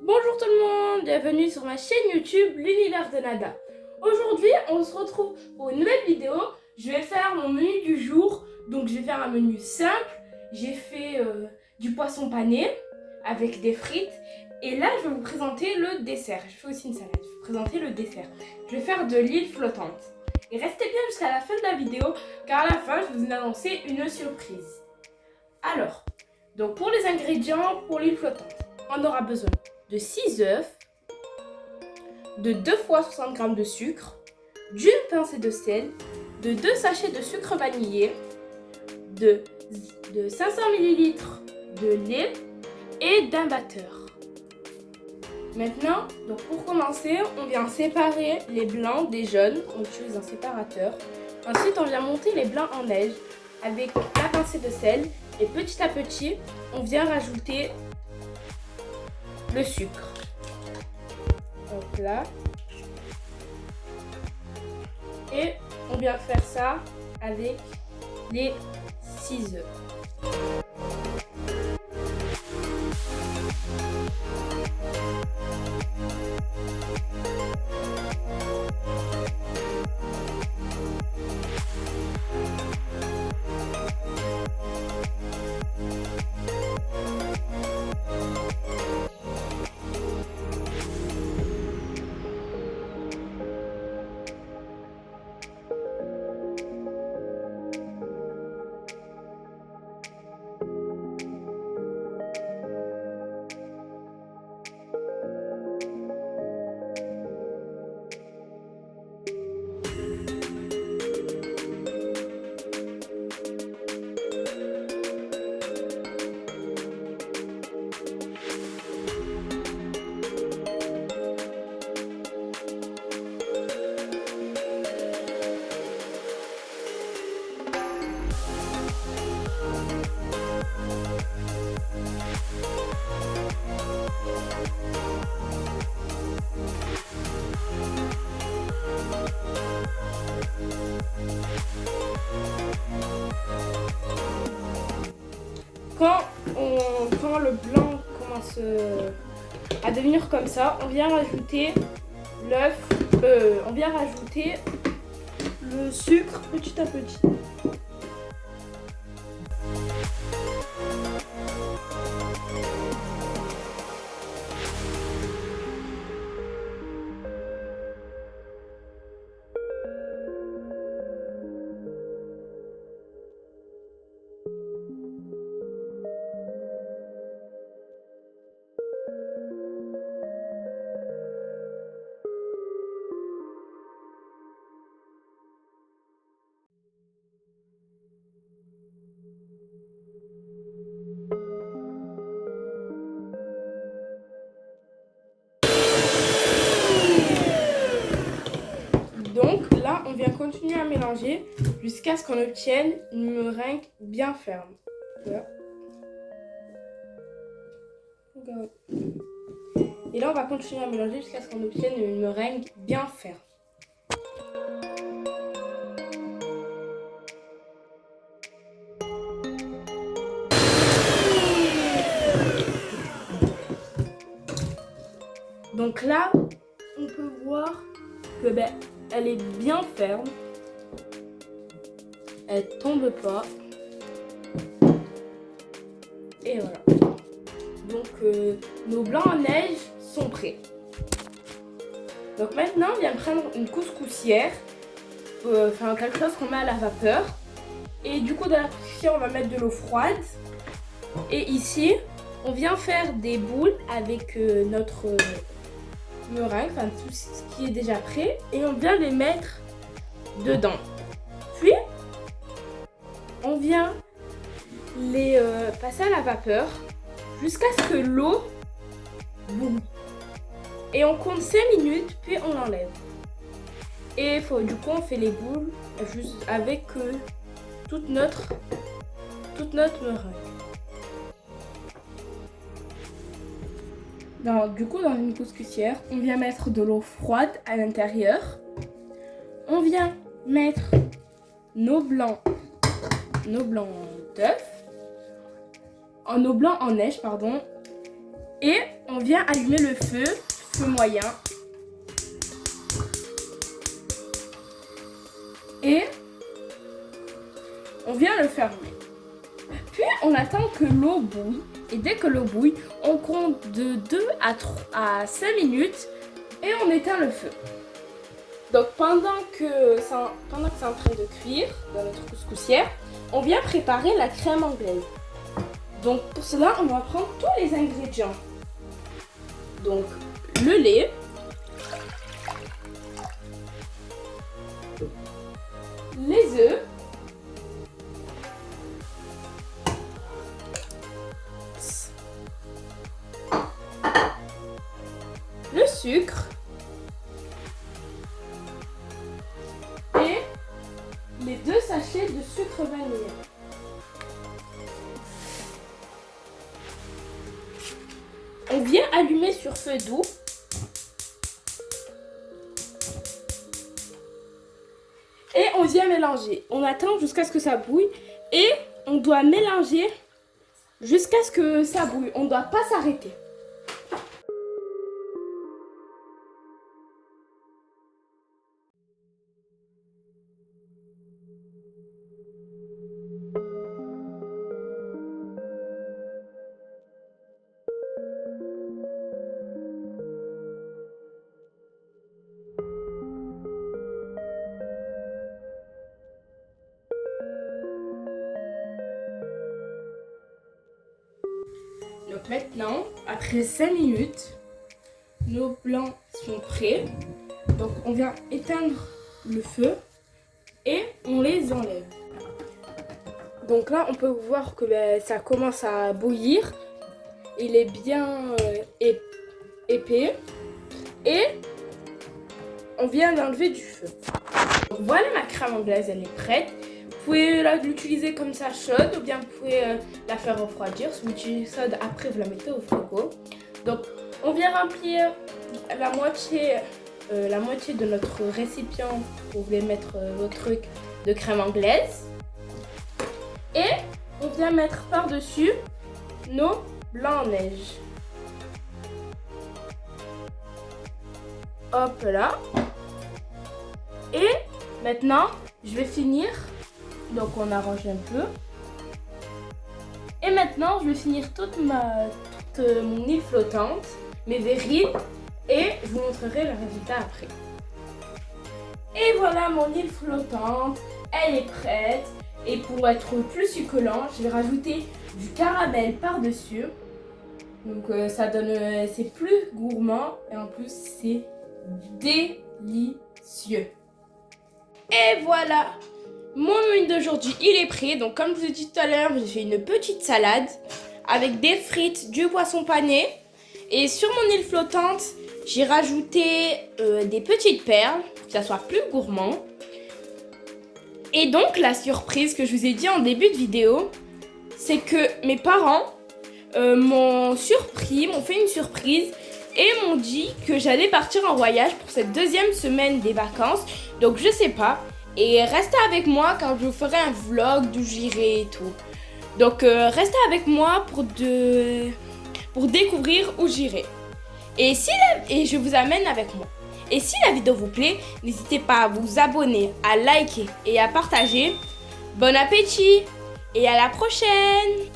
Bonjour tout le monde, bienvenue sur ma chaîne YouTube l'univers de Nada. Aujourd'hui on se retrouve pour une nouvelle vidéo. Je vais faire mon menu du jour. Donc je vais faire un menu simple. J'ai fait du poisson pané avec des frites. Et là je vais vous présenter le dessert. Je fais aussi une salade, je vais vous présenter le dessert. Je vais faire de l'île flottante. Et restez bien jusqu'à la fin de la vidéo, car à la fin je vais vous annoncer une surprise. Alors, donc pour les ingrédients pour l'île flottante, on aura besoin de 6 œufs, de 2 fois 60 g de sucre, d'une pincée de sel, de 2 sachets de sucre vanillé, de 500 ml de lait et d'un batteur. Maintenant, donc pour commencer, on vient séparer les blancs des jaunes. On utilise un séparateur. Ensuite, on vient monter les blancs en neige avec la pincée de sel. Et petit à petit, on vient rajouter le sucre. Donc là. Et on vient faire ça avec les 6 œufs. Quand le blanc commence à devenir comme ça, on vient rajouter l'œuf, on vient rajouter le sucre petit à petit. Donc là, on vient continuer à mélanger jusqu'à ce qu'on obtienne une meringue bien ferme. Voilà. Et là, on va continuer à mélanger jusqu'à ce qu'on obtienne une meringue bien ferme. Donc là, on peut voir que elle est bien ferme. Elle tombe pas. Et voilà. Donc nos blancs en neige sont prêts. Donc maintenant, on vient prendre une couscoussière. Enfin quelque chose qu'on met à la vapeur. Et du coup, dans la couscoussière, on va mettre de l'eau froide. Et ici, on vient faire des boules avec notre meringue, enfin tout ce qui est déjà prêt, et on vient les mettre dedans. Puis on vient les passer à la vapeur jusqu'à ce que l'eau boue. Et on compte 5 minutes, puis on l'enlève. Et du coup on fait les boules juste avec toute notre meringue. Du coup, dans une couscoussière, on vient mettre de l'eau froide à l'intérieur. On vient mettre nos blancs d'œufs, nos blancs en neige, pardon. Et on vient allumer le feu moyen. Et on vient le fermer. Puis on attend que l'eau bouille. Et dès que l'eau bouille, on compte de 2 à 5 minutes et on éteint le feu. Donc pendant que c'est en train de cuire dans notre couscoussière, on vient préparer la crème anglaise. Donc pour cela, on va prendre tous les ingrédients. Donc le lait, les œufs, le sucre et les 2 sachets de sucre vanille. On vient allumer sur feu doux. Et on vient mélanger. On attend jusqu'à ce que ça bouille. Et on doit mélanger jusqu'à ce que ça bouille. On ne doit pas s'arrêter. Donc maintenant, après 5 minutes, nos blancs sont prêts. Donc on vient éteindre le feu et on les enlève. Donc là, on peut voir que ça commence à bouillir. Il est bien épais. Et on vient l'enlever du feu. Donc voilà, ma crème anglaise, elle est prête. Vous pouvez l'utiliser comme ça chaude ou bien vous pouvez la faire refroidir. Si vous l'utilisez chaude, après vous la mettez au frigo. Donc on vient remplir la moitié de notre récipient. Vous voulez mettre vos trucs de crème anglaise. Et on vient mettre par-dessus nos blancs en neige. Hop là. Et maintenant, je vais finir. Donc on arrange un peu. Et maintenant, je vais finir toute mon île flottante, mes verrines, et je vous montrerai le résultat après. Et voilà mon île flottante, elle est prête. Et pour être plus succulent, je vais rajouter du caramel par-dessus. Donc ça donne, c'est plus gourmand et en plus c'est délicieux. Et voilà, mon menu d'aujourd'hui il est prêt. Donc comme je vous ai dit tout à l'heure, j'ai fait une petite salade avec des frites, du poisson pané. Et sur mon île flottante, j'ai rajouté des petites perles pour que ça soit plus gourmand. Et donc la surprise que je vous ai dit en début de vidéo, c'est que mes parents m'ont fait une surprise et m'ont dit que j'allais partir en voyage pour cette deuxième semaine des vacances. Donc je sais pas. Et restez avec moi quand je vous ferai un vlog d'où j'irai et tout. Donc restez avec moi pour découvrir où j'irai. Et je vous amène avec moi. Et si la vidéo vous plaît, n'hésitez pas à vous abonner, à liker et à partager. Bon appétit et à la prochaine!